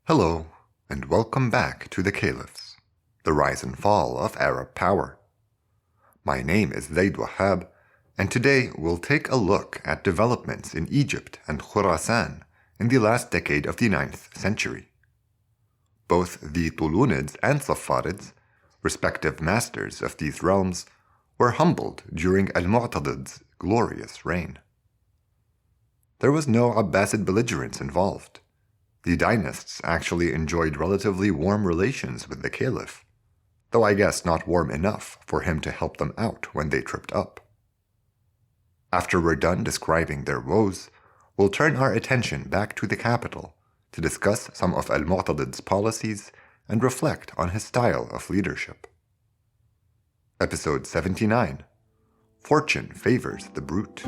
Hello, and welcome back to the Caliphs, the rise and fall of Arab power. My name is Zaid Wahab, and today we'll take a look at developments in Egypt and Khurasan in the last decade of the 9th century. Both the Tulunids and Saffarids, respective masters of these realms, were humbled during Al-Mu'tadid's glorious reign. There was no Abbasid belligerence involved. The dynasts actually enjoyed relatively warm relations with the Caliph, though I guess not warm enough for him to help them out when they tripped up. After we're done describing their woes, we'll turn our attention back to the capital to discuss some of Al-Mu'tadid's policies and reflect on his style of leadership. Episode 79: Fortune Favors the Brute.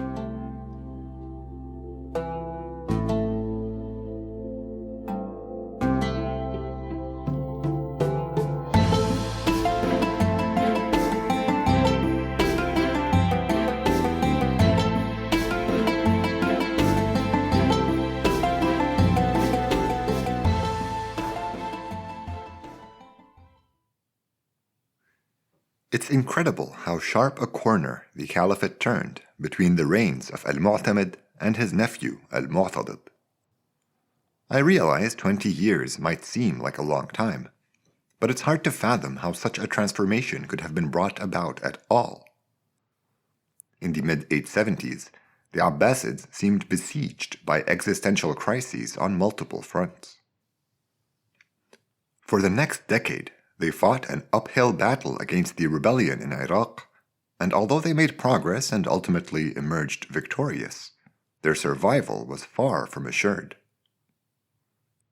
It's incredible how sharp a corner the Caliphate turned between the reigns of Al-Mu'tamid and his nephew Al-Mu'tadid. I realize 20 years might seem like a long time, but it's hard to fathom how such a transformation could have been brought about at all. In the mid-870s, the Abbasids seemed besieged by existential crises on multiple fronts. For the next decade, they fought an uphill battle against the rebellion in Iraq, and although they made progress and ultimately emerged victorious, their survival was far from assured.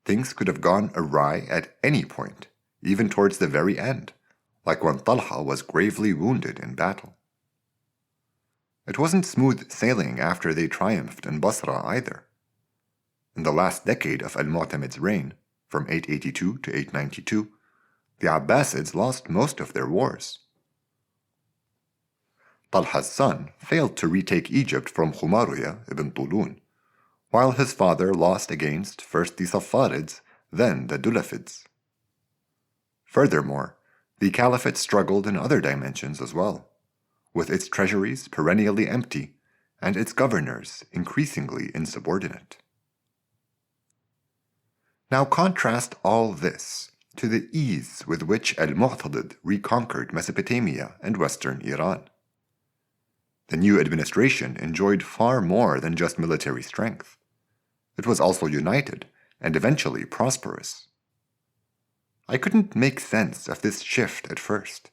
Things could have gone awry at any point, even towards the very end, like when Talha was gravely wounded in battle. It wasn't smooth sailing after they triumphed in Basra either. In the last decade of Al-Mu'tamid's reign, from 882 to 892, the Abbasids lost most of their wars. Talha's son failed to retake Egypt from Khumaruya ibn Tulun, while his father lost against first the Saffarids, then the Dulafids. Furthermore, the Caliphate struggled in other dimensions as well, with its treasuries perennially empty and its governors increasingly insubordinate. Now contrast all this to the ease with which Al-Mu'tadid reconquered Mesopotamia and western Iran. The new administration enjoyed far more than just military strength. It was also united and eventually prosperous. I couldn't make sense of this shift at first,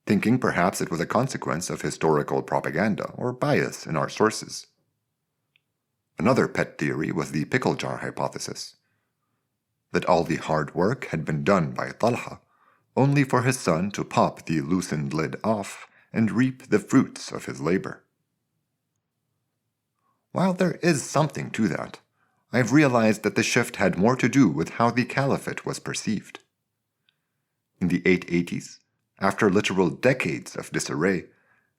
thinking perhaps it was a consequence of historical propaganda or bias in our sources. Another pet theory was the pickle jar hypothesis, that all the hard work had been done by Talha, only for his son to pop the loosened lid off and reap the fruits of his labor. While there is something to that, I've realized that the shift had more to do with how the Caliphate was perceived. In the 880s, after literal decades of disarray,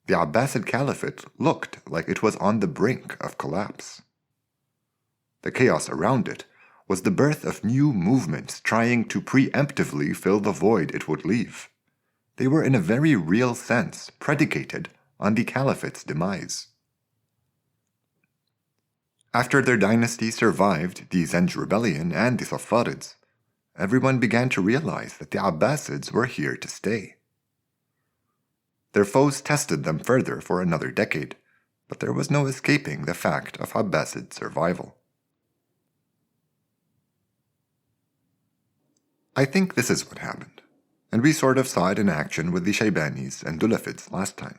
the Abbasid Caliphate looked like it was on the brink of collapse. The chaos around it was the birth of new movements trying to preemptively fill the void it would leave. They were in a very real sense predicated on the Caliphate's demise. After their dynasty survived the Zenj rebellion and the Saffarids, everyone began to realize that the Abbasids were here to stay. Their foes tested them further for another decade, but there was no escaping the fact of Abbasid survival. I think this is what happened, and we sort of saw it in action with the Shaybanis and Dulafids last time.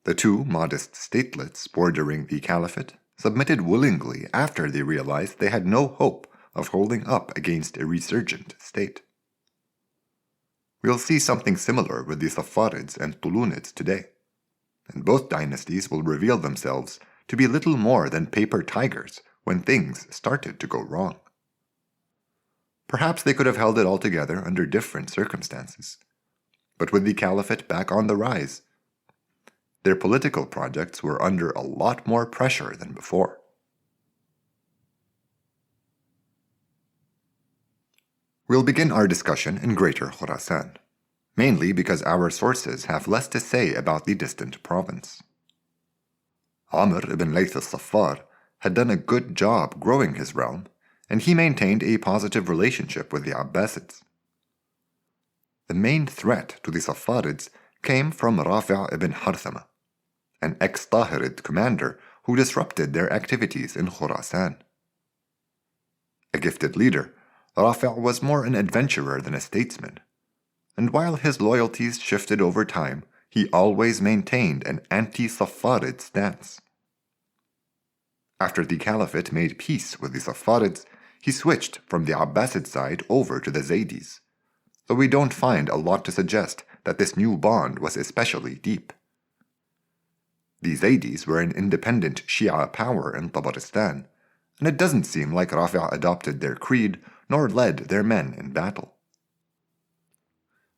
The two modest statelets bordering the Caliphate submitted willingly after they realized they had no hope of holding up against a resurgent state. We'll see something similar with the Saffarids and Tulunids today, and both dynasties will reveal themselves to be little more than paper tigers when things started to go wrong. Perhaps they could have held it all together under different circumstances. But with the Caliphate back on the rise, their political projects were under a lot more pressure than before. We'll begin our discussion in Greater Khurasan, mainly because our sources have less to say about the distant province. Amr ibn Layth al-Saffar had done a good job growing his realm, and he maintained a positive relationship with the Abbasids. The main threat to the Saffarids came from Rafi' ibn Harthama, an ex-Tahirid commander who disrupted their activities in Khurasan. A gifted leader, Rafi' was more an adventurer than a statesman, and while his loyalties shifted over time, he always maintained an anti-Saffarid stance. After the Caliphate made peace with the Saffarids, he switched from the Abbasid side over to the Zaydis, though we don't find a lot to suggest that this new bond was especially deep. The Zaydis were an independent Shia power in Tabaristan, and it doesn't seem like Rafi' adopted their creed nor led their men in battle.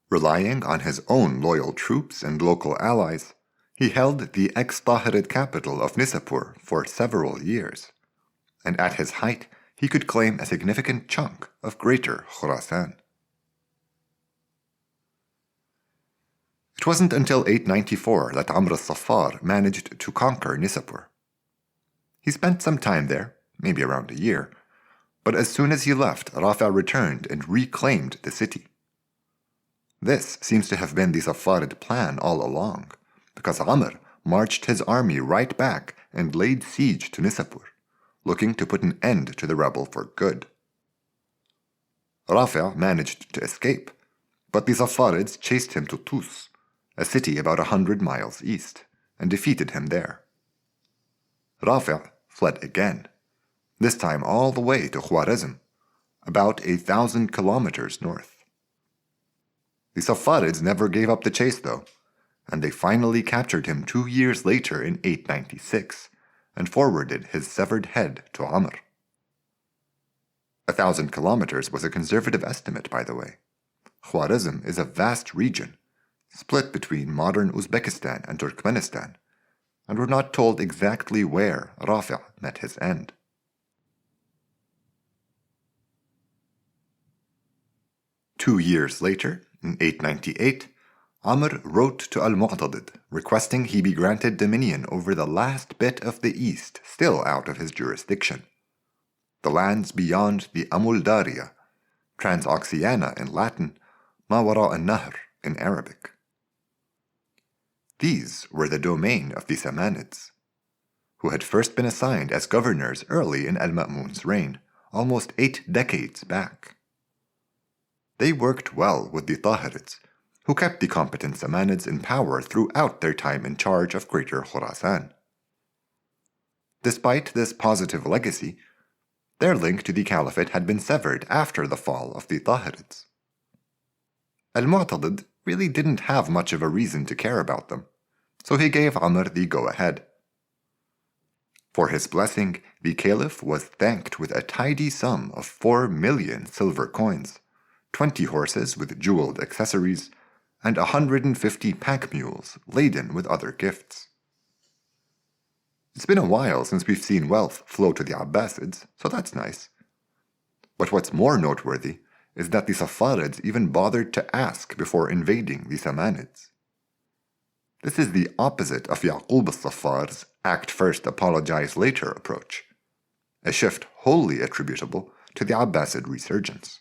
Relying on his own loyal troops and local allies, he held the ex-Tahirid capital of Nishapur for several years, and at his height he could claim a significant chunk of Greater Khurasan. It wasn't until 894 that Amr al-Saffar managed to conquer Nishapur. He spent some time there, maybe around a year, but as soon as he left, Rafi' returned and reclaimed the city. This seems to have been the Saffarid plan all along, because Amr marched his army right back and laid siege to Nishapur, looking to put an end to the rebel for good. Rafi' managed to escape, but the Saffarids chased him to Tus, a city about 100 miles east, and defeated him there. Rafi' fled again, this time all the way to Khwarezm, about 1,000 kilometers north. The Saffarids never gave up the chase, though, and they finally captured him 2 years later in 896 and forwarded his severed head to Amr. 1,000 kilometers was a conservative estimate, by the way. Khwarezm is a vast region, split between modern Uzbekistan and Turkmenistan, and we're not told exactly where Rafi' met his end. Two years later, in 898, Amr wrote to al-Mu'tadid requesting he be granted dominion over the last bit of the east still out of his jurisdiction, the lands beyond the Amuldariya, Transoxiana in Latin, Ma wara an-Nahr in Arabic. These were the domain of the Samanids, who had first been assigned as governors early in al-Ma'mun's reign, almost 8 decades back. They worked well with the Tahirids, who kept the competent Samanids in power throughout their time in charge of Greater Khurasan. Despite this positive legacy, their link to the Caliphate had been severed after the fall of the Tahirids. Al-Mu'tadid really didn't have much of a reason to care about them, so he gave Amr the go-ahead. For his blessing, the Caliph was thanked with a tidy sum of 4 million silver coins, 20 horses with jeweled accessories, and 150 pack mules laden with other gifts. It's been a while since we've seen wealth flow to the Abbasids, so that's nice. But what's more noteworthy is that the Saffarids even bothered to ask before invading the Samanids. This is the opposite of Yaqub al-Saffar's act first, apologize later approach, a shift wholly attributable to the Abbasid resurgence.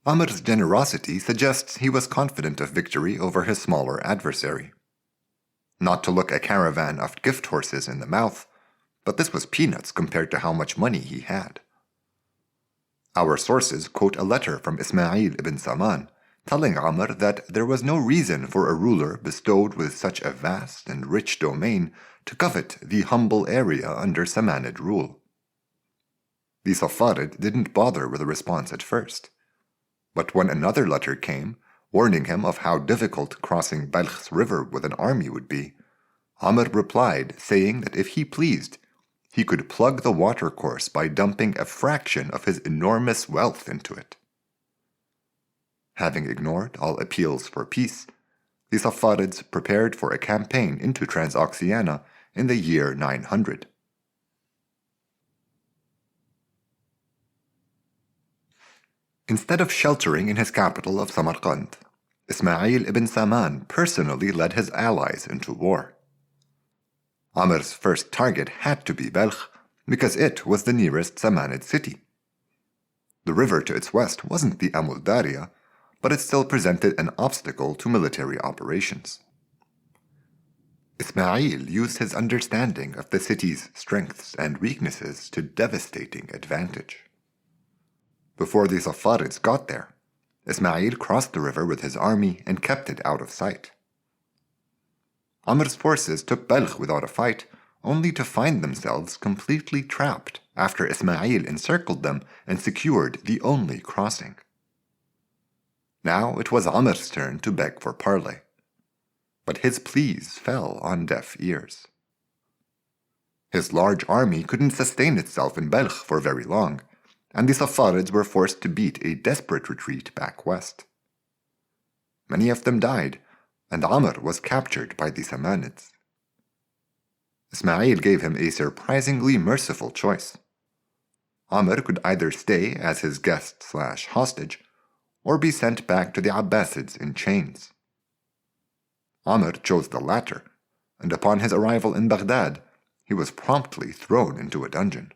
Amr's generosity suggests he was confident of victory over his smaller adversary. Not to look a caravan of gift horses in the mouth, but this was peanuts compared to how much money he had. Our sources quote a letter from Ismail ibn Saman, telling Amr that there was no reason for a ruler bestowed with such a vast and rich domain to covet the humble area under Samanid rule. The Saffarid didn't bother with a response at first. But when another letter came, warning him of how difficult crossing Balkh's river with an army would be, Amr replied saying that if he pleased, he could plug the watercourse by dumping a fraction of his enormous wealth into it. Having ignored all appeals for peace, the Saffarids prepared for a campaign into Transoxiana in the year 900. Instead of sheltering in his capital of Samarkand, Ismail ibn Saman personally led his allies into war. Amir's first target had to be Balkh because it was the nearest Samanid city. The river to its west wasn't the Amudarya, but it still presented an obstacle to military operations. Ismail used his understanding of the city's strengths and weaknesses to devastating advantage. Before the Saffarids got there, Ismail crossed the river with his army and kept it out of sight. Amir's forces took Balkh without a fight, only to find themselves completely trapped after Ismail encircled them and secured the only crossing. Now it was Amir's turn to beg for parley, but his pleas fell on deaf ears. His large army couldn't sustain itself in Balkh for very long, and the Saffarids were forced to beat a desperate retreat back west. Many of them died, and Amr was captured by the Samanids. Ismail gave him a surprisingly merciful choice. Amr could either stay as his guest/hostage, or be sent back to the Abbasids in chains. Amr chose the latter, and upon his arrival in Baghdad, he was promptly thrown into a dungeon.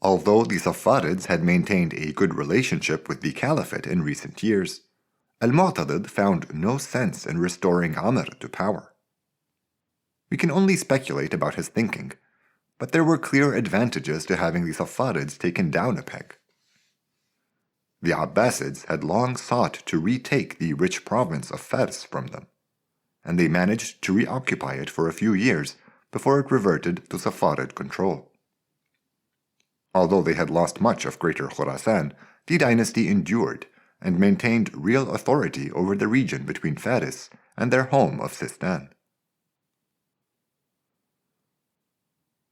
Although the Saffarids had maintained a good relationship with the Caliphate in recent years, Al-Mu'tadid found no sense in restoring Amr to power. We can only speculate about his thinking, but there were clear advantages to having the Saffarids taken down a peg. The Abbasids had long sought to retake the rich province of Fars from them, and they managed to reoccupy it for a few years before it reverted to Saffarid control. Although they had lost much of Greater Khurasan, the dynasty endured and maintained real authority over the region between Faris and their home of Sistan.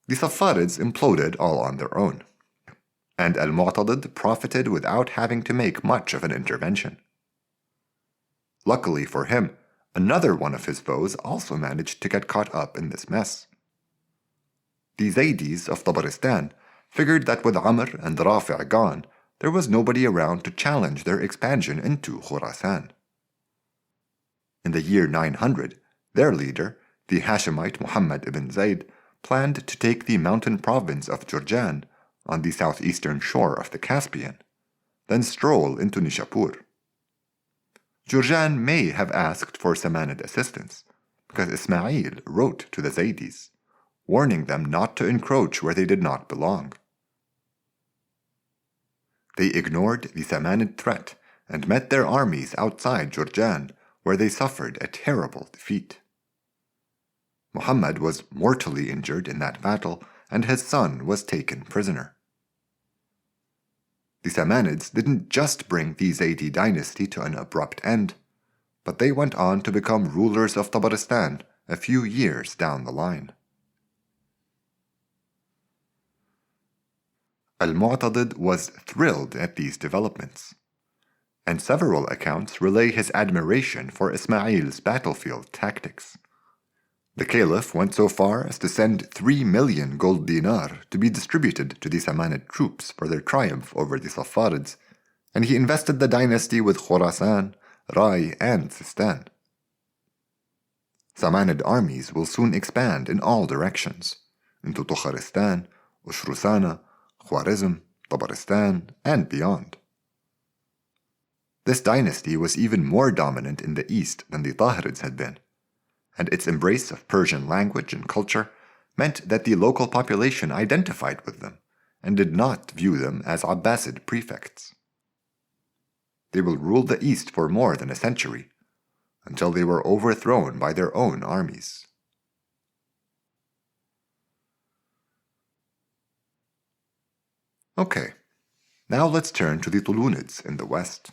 The Saffarids imploded all on their own, and Al-Mu'tadid profited without having to make much of an intervention. Luckily for him, another one of his foes also managed to get caught up in this mess. The Zaydis of Tabaristan figured that with Amr and Rafi' gone, there was nobody around to challenge their expansion into Khurasan. In the year 900, their leader, the Hashemite Muhammad ibn Zayd, planned to take the mountain province of Jurjan on the southeastern shore of the Caspian, then stroll into Nishapur. Jurjan may have asked for Samanid assistance, because Ismail wrote to the Zaydis, warning them not to encroach where they did not belong. They ignored the Samanid threat and met their armies outside Jurjan, where they suffered a terrible defeat. Muhammad was mortally injured in that battle, and his son was taken prisoner. The Samanids didn't just bring the Zaydi dynasty to an abrupt end, but they went on to become rulers of Tabaristan a few years down the line. Al-Mu'tadid was thrilled at these developments, and several accounts relay his admiration for Ismail's battlefield tactics. The Caliph went so far as to send 3 million gold dinar to be distributed to the Samanid troops for their triumph over the Saffarids, and he invested the dynasty with Khurasan, Rai, and Sistan. Samanid armies will soon expand in all directions, into Tukharistan, Ushrusana, Khwarizm, Tabaristan, and beyond. This dynasty was even more dominant in the east than the Tahirids had been, and its embrace of Persian language and culture meant that the local population identified with them and did not view them as Abbasid prefects. They will rule the east for more than a century, until they were overthrown by their own armies. Okay, now let's turn to the Tulunids in the west.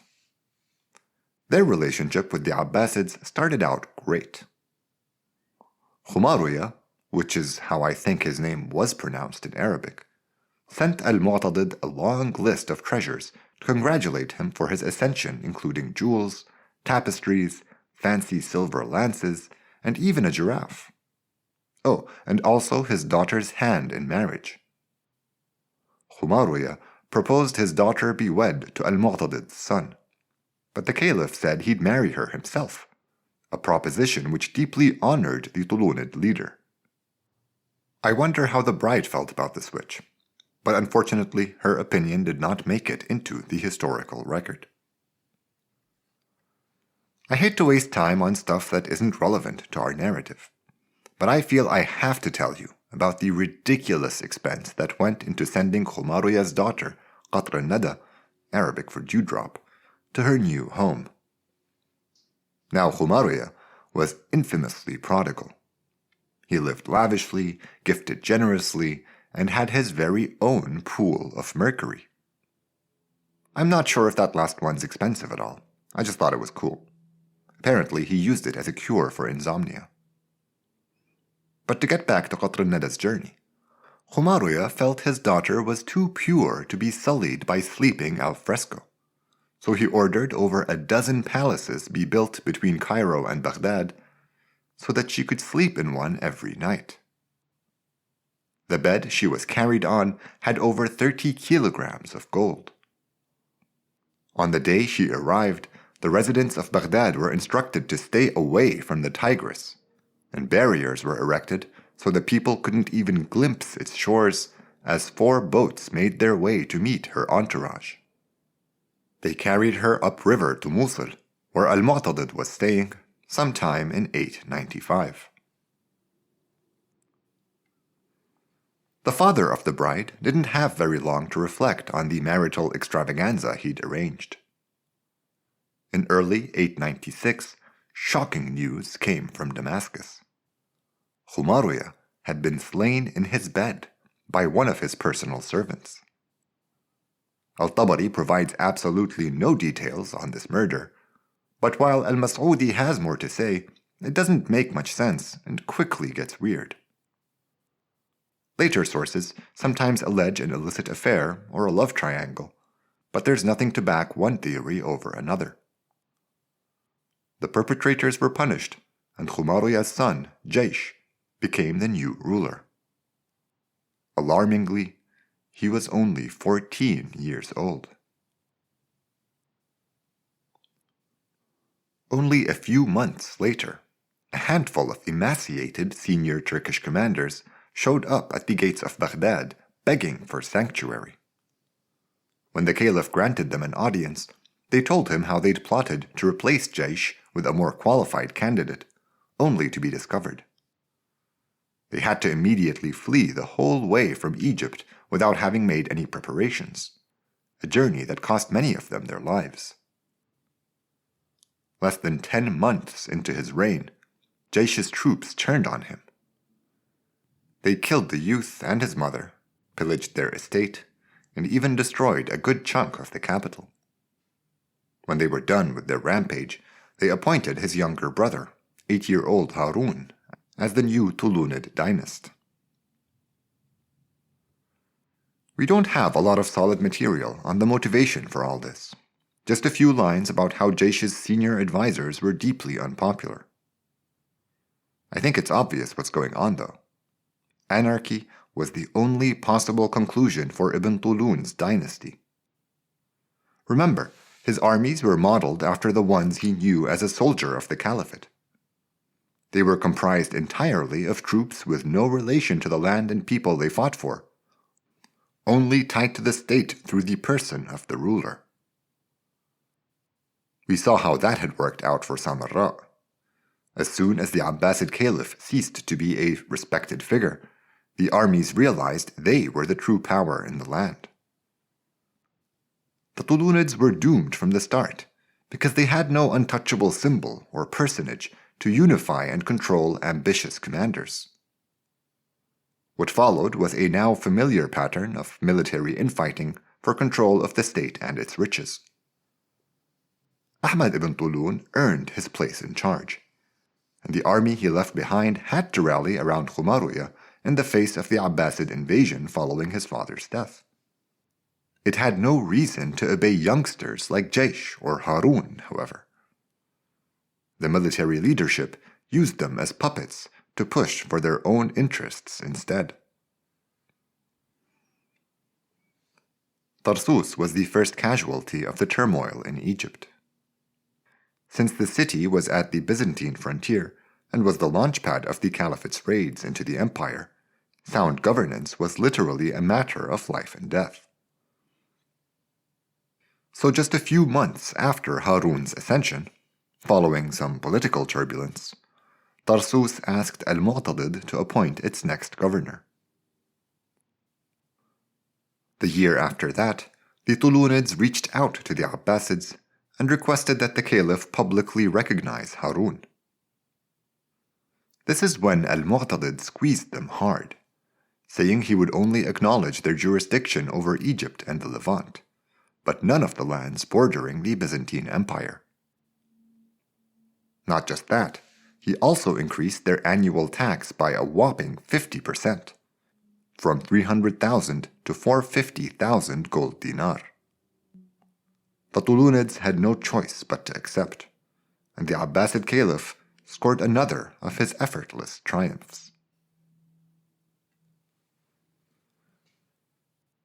Their relationship with the Abbasids started out great. Khumaruya, which is how I think his name was pronounced in Arabic, sent Al-Mu'tadid a long list of treasures to congratulate him for his ascension, including jewels, tapestries, fancy silver lances, and even a giraffe. Oh, and also his daughter's hand in marriage. Khumaruya proposed his daughter be wed to Al-Mu'tadid's son, but the Caliph said he'd marry her himself, a proposition which deeply honored the Tulunid leader. I wonder how the bride felt about the switch, but unfortunately her opinion did not make it into the historical record. I hate to waste time on stuff that isn't relevant to our narrative, but I feel I have to tell you about the ridiculous expense that went into sending Khumaruya's daughter, Qatr al-Nada, Arabic for dewdrop, to her new home. Now Khumaruya was infamously prodigal. He lived lavishly, gifted generously, and had his very own pool of mercury. I'm not sure if that last one's expensive at all. I just thought it was cool. Apparently, he used it as a cure for insomnia. But to get back to Qatr al-Nada's journey, Khumaruya felt his daughter was too pure to be sullied by sleeping al fresco, so he ordered over a dozen palaces be built between Cairo and Baghdad so that she could sleep in one every night. The bed she was carried on had over 30 kilograms of gold. On the day she arrived, the residents of Baghdad were instructed to stay away from the Tigris, and barriers were erected so the people couldn't even glimpse its shores as 4 boats made their way to meet her entourage. They carried her upriver to Mosul, where Al-Mu'tadid was staying, sometime in 895. The father of the bride didn't have very long to reflect on the marital extravaganza he'd arranged. In early 896, shocking news came from Damascus. Khumaruya had been slain in his bed by one of his personal servants. Al-Tabari provides absolutely no details on this murder, but while Al-Mas'udi has more to say, it doesn't make much sense and quickly gets weird. Later sources sometimes allege an illicit affair or a love triangle, but there's nothing to back one theory over another. The perpetrators were punished, and Khumaruya's son, Jaysh, became the new ruler. Alarmingly, he was only 14 years old. Only a few months later, a handful of emaciated senior Turkish commanders showed up at the gates of Baghdad begging for sanctuary. When the Caliph granted them an audience, they told him how they'd plotted to replace Jaysh with a more qualified candidate, only to be discovered. They had to immediately flee the whole way from Egypt without having made any preparations, a journey that cost many of them their lives. Less than 10 months into his reign, Jaysh's troops turned on him. They killed the youth and his mother, pillaged their estate, and even destroyed a good chunk of the capital. When they were done with their rampage, they appointed his younger brother, 8-year-old Harun, as the new Tulunid dynast. We don't have a lot of solid material on the motivation for all this, just a few lines about how Jaysh's senior advisors were deeply unpopular. I think it's obvious what's going on, though. Anarchy was the only possible conclusion for Ibn Tulun's dynasty. Remember, his armies were modeled after the ones he knew as a soldier of the Caliphate. They were comprised entirely of troops with no relation to the land and people they fought for, only tied to the state through the person of the ruler. We saw how that had worked out for Samarra. As soon as the Abbasid Caliph ceased to be a respected figure, the armies realized they were the true power in the land. The Tulunids were doomed from the start because they had no untouchable symbol or personage to unify and control ambitious commanders. What followed was a now familiar pattern of military infighting for control of the state and its riches. Ahmad ibn Tulun earned his place in charge, and the army he left behind had to rally around Khumaruya in the face of the Abbasid invasion following his father's death. It had no reason to obey youngsters like Jaysh or Harun, however. The military leadership used them as puppets to push for their own interests instead. Tarsus was the first casualty of the turmoil in Egypt. Since the city was at the Byzantine frontier and was the launchpad of the Caliphate's raids into the empire, sound governance was literally a matter of life and death. So just a few months after Harun's ascension, following some political turbulence, Tarsus asked al-Mu'tadid to appoint its next governor. The year after that, the Tulunids reached out to the Abbasids and requested that the Caliph publicly recognize Harun. This is when al-Mu'tadid squeezed them hard, saying he would only acknowledge their jurisdiction over Egypt and the Levant, but none of the lands bordering the Byzantine Empire. Not just that, he also increased their annual tax by a whopping 50%, from 300,000 to 450,000 gold dinar. The Tulunids had no choice but to accept, and the Abbasid Caliph scored another of his effortless triumphs.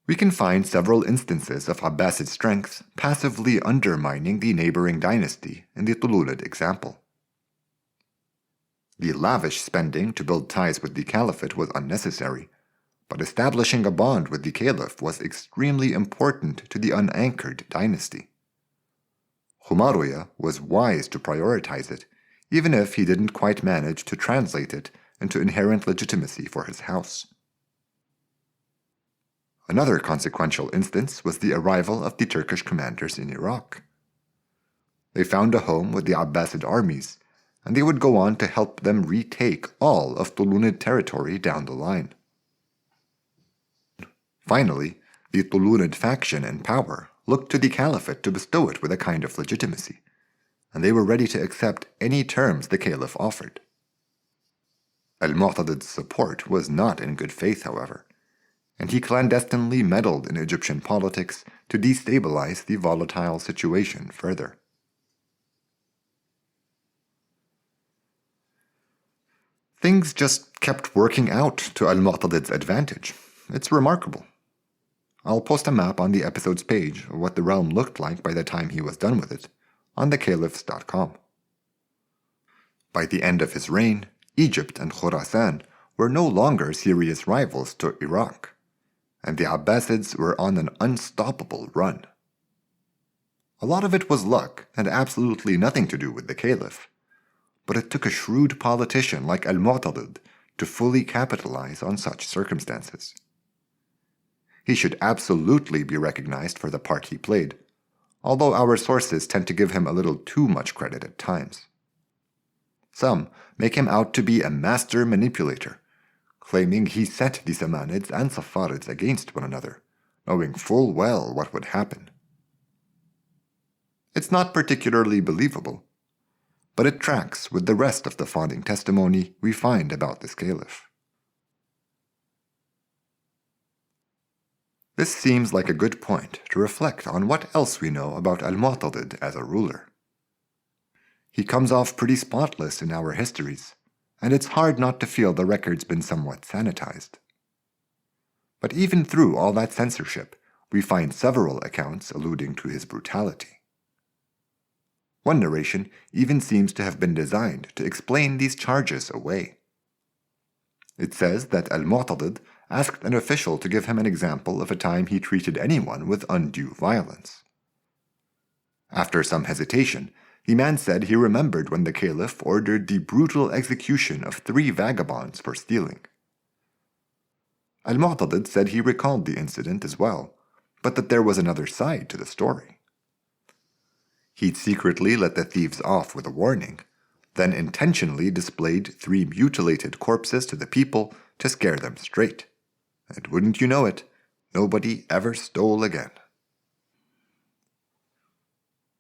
We can find several instances of Abbasid strength passively undermining the neighboring dynasty in the Tulunid example. The lavish spending to build ties with the Caliphate was unnecessary, but establishing a bond with the Caliph was extremely important to the unanchored dynasty. Humayra was wise to prioritize it, even if he didn't quite manage to translate it into inherent legitimacy for his house. Another consequential instance was the arrival of the Turkish commanders in Iraq. They found a home with the Abbasid armies, and they would go on to help them retake all of Tulunid territory down the line. Finally, the Tulunid faction in power looked to the Caliphate to bestow it with a kind of legitimacy, and they were ready to accept any terms the Caliph offered. Al-Mu'tadid's support was not in good faith, however, and he clandestinely meddled in Egyptian politics to destabilize the volatile situation further. Things just kept working out to Al-Mu'tadid's advantage. It's remarkable. I'll post a map on the episode's page of what the realm looked like by the time he was done with it on thecaliphs.com. By the end of his reign, Egypt and Khorasan were no longer serious rivals to Iraq, and the Abbasids were on an unstoppable run. A lot of it was luck and absolutely nothing to do with the Caliph, but it took a shrewd politician like Al-Mu'tadid to fully capitalize on such circumstances. He should absolutely be recognized for the part he played, although our sources tend to give him a little too much credit at times. Some make him out to be a master manipulator, claiming he set the Samanids and Safarids against one another, knowing full well what would happen. It's not particularly believable, but it tracks with the rest of the founding testimony we find about this caliph. This seems like a good point to reflect on what else we know about Al-Mu'tadid as a ruler. He comes off pretty spotless in our histories, and it's hard not to feel the record's been somewhat sanitized. But even through all that censorship, we find several accounts alluding to his brutality. One narration even seems to have been designed to explain these charges away. It says that Al-Mu'tadid asked an official to give him an example of a time he treated anyone with undue violence. After some hesitation, the man said he remembered when the caliph ordered the brutal execution of 3 vagabonds for stealing. Al-Mu'tadid said he recalled the incident as well, but that there was another side to the story. He'd secretly let the thieves off with a warning, then intentionally displayed 3 mutilated corpses to the people to scare them straight. And wouldn't you know it, nobody ever stole again.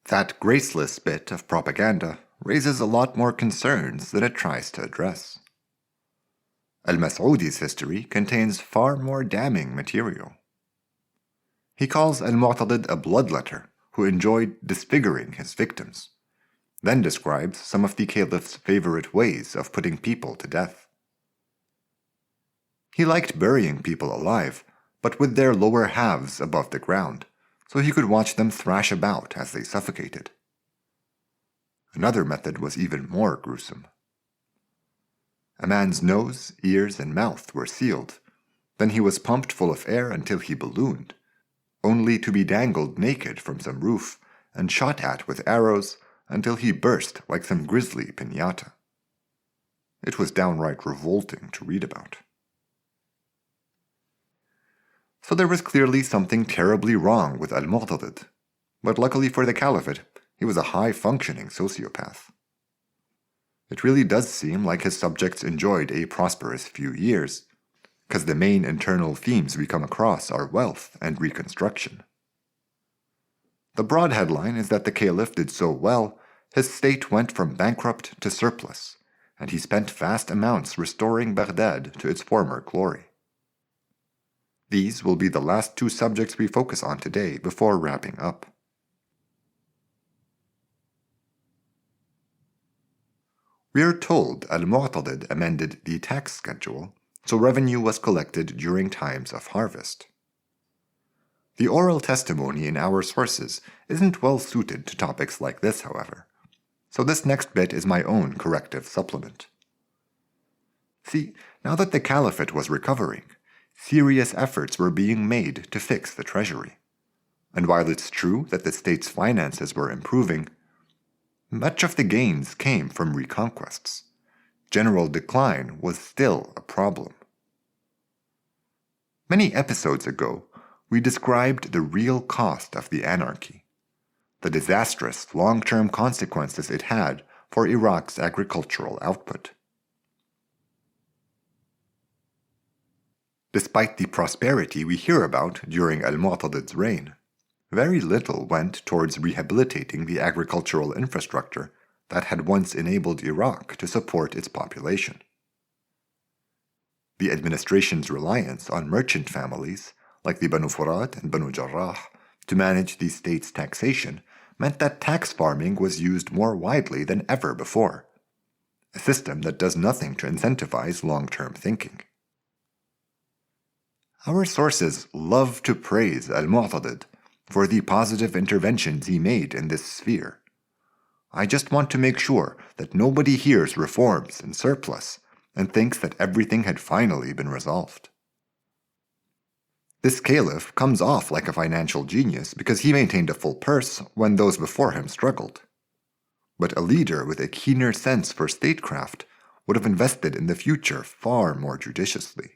That graceless bit of propaganda raises a lot more concerns than it tries to address. Al-Mas'udi's history contains far more damning material. He calls Al-Mu'tadid a bloodletter who enjoyed disfiguring his victims, then describes some of the caliph's favorite ways of putting people to death. He liked burying people alive, but with their lower halves above the ground, so he could watch them thrash about as they suffocated. Another method was even more gruesome. A man's nose, ears, and mouth were sealed. Then he was pumped full of air until he ballooned, only to be dangled naked from some roof and shot at with arrows until he burst like some grisly piñata. It was downright revolting to read about. So there was clearly something terribly wrong with Al-Mu'tadid, but luckily for the Caliphate, he was a high-functioning sociopath. It really does seem like his subjects enjoyed a prosperous few years, because the main internal themes we come across are wealth and reconstruction. The broad headline is that the Caliph did so well, his state went from bankrupt to surplus, and he spent vast amounts restoring Baghdad to its former glory. These will be the last two subjects we focus on today before wrapping up. We are told Al-Mu'tadid amended the tax schedule so revenue was collected during times of harvest. The oral testimony in our sources isn't well suited to topics like this, however, so this next bit is my own corrective supplement. See, now that the Caliphate was recovering, serious efforts were being made to fix the treasury. And while it's true that the state's finances were improving, much of the gains came from reconquests. General decline was still a problem. Many episodes ago, we described the real cost of the anarchy, the disastrous long-term consequences it had for Iraq's agricultural output. Despite the prosperity we hear about during Al-Mu'tadid's reign, very little went towards rehabilitating the agricultural infrastructure that had once enabled Iraq to support its population. The administration's reliance on merchant families, like the Banu Furat and Banu Jarrah, to manage the state's taxation meant that tax farming was used more widely than ever before, a system that does nothing to incentivize long-term thinking. Our sources love to praise Al-Mu'tadid for the positive interventions he made in this sphere. I just want to make sure that nobody hears reforms and surplus and thinks that everything had finally been resolved. This caliph comes off like a financial genius because he maintained a full purse when those before him struggled. But a leader with a keener sense for statecraft would have invested in the future far more judiciously.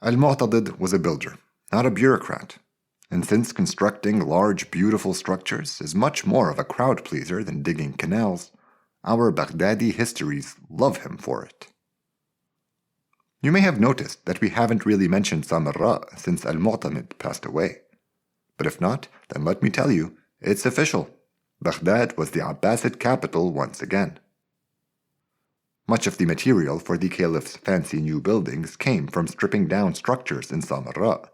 Al-Mu'tadid was a builder, not a bureaucrat, and since constructing large, beautiful structures is much more of a crowd pleaser than digging canals, our Baghdadi histories love him for it. You may have noticed that we haven't really mentioned Samarra since Al-Mu'tamid passed away. But if not, then let me tell you, it's official. Baghdad was the Abbasid capital once again. Much of the material for the Caliph's fancy new buildings came from stripping down structures in Samarra,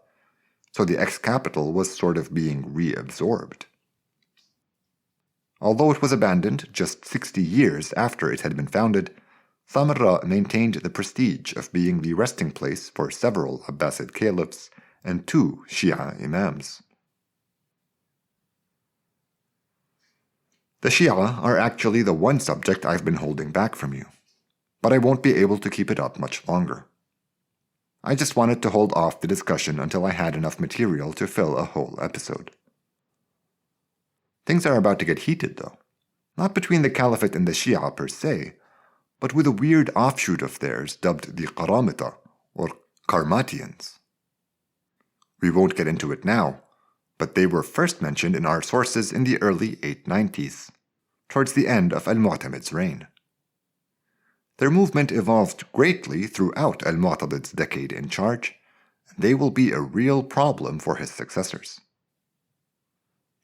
so the ex-capital was sort of being reabsorbed. Although it was abandoned just 60 years after it had been founded, Samarra maintained the prestige of being the resting place for several Abbasid caliphs and 2 Shia imams. The Shia are actually the one subject I've been holding back from you, but I won't be able to keep it up much longer. I just wanted to hold off the discussion until I had enough material to fill a whole episode. Things are about to get heated, though. Not between the Caliphate and the Shia per se, but with a weird offshoot of theirs dubbed the Qaramita, or Karmatians. We won't get into it now, but they were first mentioned in our sources in the early 890s, towards the end of Al-Mu'tamid's reign. Their movement evolved greatly throughout Al-Mu'tadid's decade in charge, and they will be a real problem for his successors.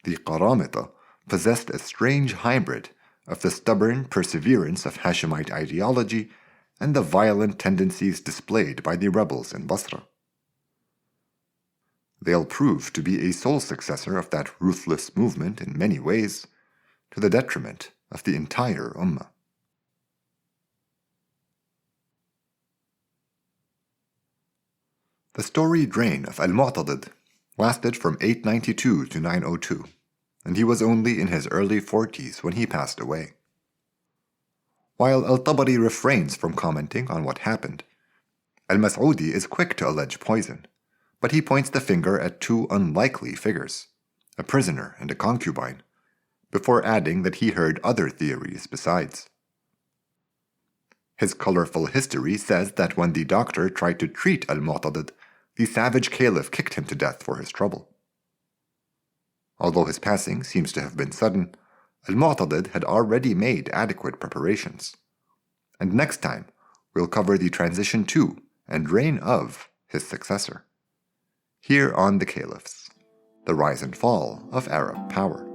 The Qaramita possessed a strange hybrid of the stubborn perseverance of Hashemite ideology and the violent tendencies displayed by the rebels in Basra. They'll prove to be a sole successor of that ruthless movement in many ways, to the detriment of the entire Ummah. The storied reign of Al-Mu'tadid lasted from 892 to 902, and he was only in his early 40s when he passed away. While Al-Tabari refrains from commenting on what happened, Al-Mas'udi is quick to allege poison, but he points the finger at two unlikely figures, a prisoner and a concubine, before adding that he heard other theories besides. His colorful history says that when the doctor tried to treat Al-Mu'tadid, the savage caliph kicked him to death for his trouble. Although his passing seems to have been sudden, Al-Mu'tadid had already made adequate preparations. And next time, we'll cover the transition to and reign of his successor. Here on the Caliphs, the rise and fall of Arab power.